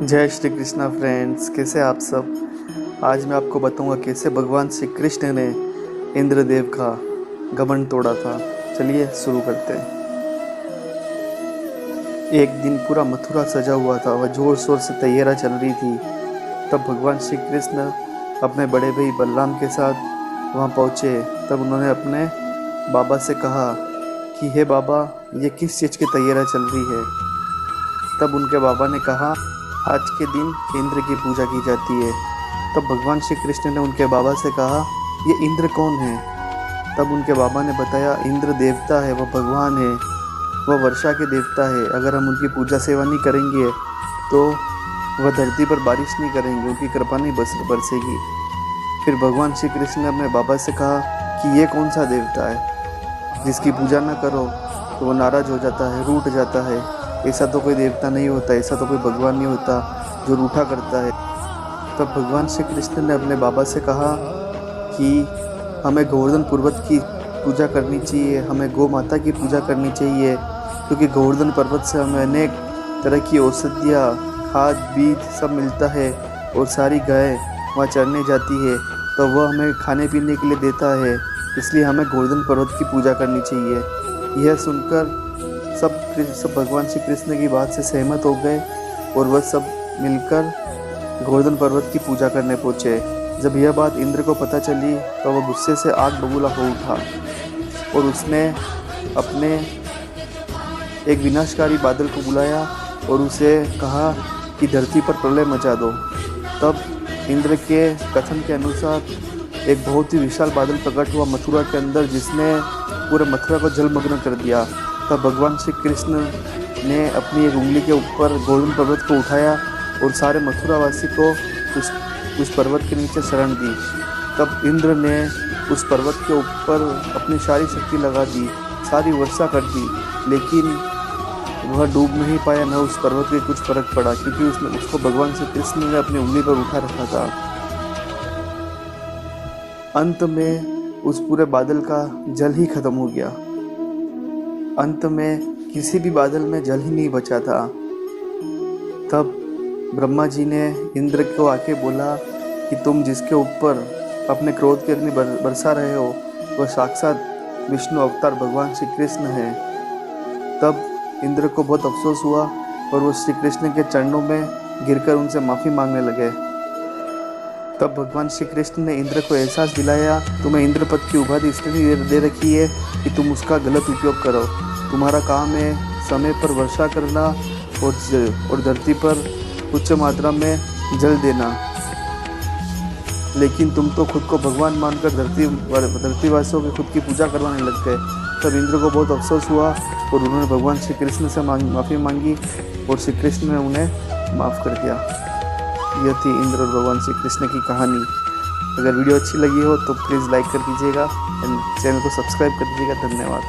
जय श्री कृष्णा फ्रेंड्स, कैसे आप सब। आज मैं आपको बताऊंगा कैसे भगवान श्री कृष्ण ने इंद्रदेव का घमंड तोड़ा था। चलिए शुरू करते हैं। एक दिन पूरा मथुरा सजा हुआ था, वह जोर शोर से तैयारी चल रही थी। तब भगवान श्री कृष्ण अपने बड़े भाई बलराम के साथ वहां पहुंचे। तब उन्होंने अपने बाबा से कहा कि हे बाबा, ये किस चीज़ की तैयारी चल रही है। तब उनके बाबा ने कहा, आज के दिन इंद्र की पूजा की जाती है। तब भगवान श्री कृष्ण ने उनके बाबा से कहा, ये इंद्र कौन है। तब उनके बाबा ने बताया, इंद्र देवता है, वह भगवान है, वह वर्षा के देवता है। अगर हम उनकी पूजा सेवा नहीं करेंगे तो वह धरती पर बारिश नहीं करेंगे, उनकी कृपा नहीं बरसेगी। फिर भगवान श्री कृष्ण ने अपने बाबा से कहा कि ये कौन सा देवता है जिसकी पूजा ना करो तो वो नाराज़ हो जाता है, रूठ जाता है। ऐसा तो कोई देवता नहीं होता, ऐसा तो कोई भगवान नहीं होता जो रूठा करता है। तब भगवान श्री कृष्ण ने अपने बाबा से कहा कि हमें गोवर्धन पर्वत की पूजा करनी चाहिए, हमें गौ माता की पूजा करनी चाहिए, क्योंकि गोवर्धन पर्वत से हमें अनेक तरह की औषधियाँ, खाद, बीज सब मिलता है और सारी गाय वहाँ चरने जाती है तो वह हमें खाने पीने के लिए देता है। इसलिए हमें गोवर्धन पर्वत की पूजा करनी चाहिए। यह सुनकर सब भगवान श्री कृष्ण की बात से सहमत हो गए और वह सब मिलकर गोवर्धन पर्वत की पूजा करने पहुँचे। जब यह बात इंद्र को पता चली तो वह गुस्से से आग बबूला हो उठा और उसने अपने एक विनाशकारी बादल को बुलाया और उसे कहा कि धरती पर प्रलय मचा दो। तब इंद्र के कथन के अनुसार एक बहुत ही विशाल बादल प्रकट हुआ मथुरा के अंदर, जिसने पूरे मथुरा को जलमग्न कर दिया। तब भगवान श्री कृष्ण ने अपनी एक उंगली के ऊपर गोवर्धन पर्वत को उठाया और सारे मथुरावासी को उस पर्वत के नीचे शरण दी। तब इंद्र ने उस पर्वत के ऊपर अपनी सारी शक्ति लगा दी, सारी वर्षा कर दी, लेकिन वह डूब नहीं पाया, न उस पर्वत के कुछ फर्क पड़ा, क्योंकि उसको भगवान श्री कृष्ण ने अपनी उंगली पर उठा रखा था। अंत में उस पूरे बादल का जल ही खत्म हो गया। अंत में किसी भी बादल में जल ही नहीं बचा था। तब ब्रह्मा जी ने इंद्र को आके बोला कि तुम जिसके ऊपर अपने क्रोध की अग्नि बरसा रहे हो वह साक्षात विष्णु अवतार भगवान श्री कृष्ण है। तब इंद्र को बहुत अफसोस हुआ और वो श्री कृष्ण के चरणों में गिरकर उनसे माफ़ी मांगने लगे। तब भगवान श्री कृष्ण ने इंद्र को एहसास दिलाया, तुम्हें इंद्रपद की उपाधि इसलिए दे रखी है कि तुम उसका गलत उपयोग करो। तुम्हारा काम है समय पर वर्षा करना और धरती पर उच्च मात्रा में जल देना, लेकिन तुम तो खुद को भगवान मानकर धरतीवासियों की खुद की पूजा करवाने लग गए। तब इंद्र को बहुत अफसोस हुआ और उन्होंने भगवान श्री कृष्ण से माफ़ी मांगी और श्री कृष्ण ने उन्हें माफ़ कर दिया। यह थी इंद्र और भगवान श्री कृष्ण की कहानी। अगर वीडियो अच्छी लगी हो तो प्लीज़ लाइक कर दीजिएगा एंड चैनल को सब्सक्राइब कर दीजिएगा। धन्यवाद।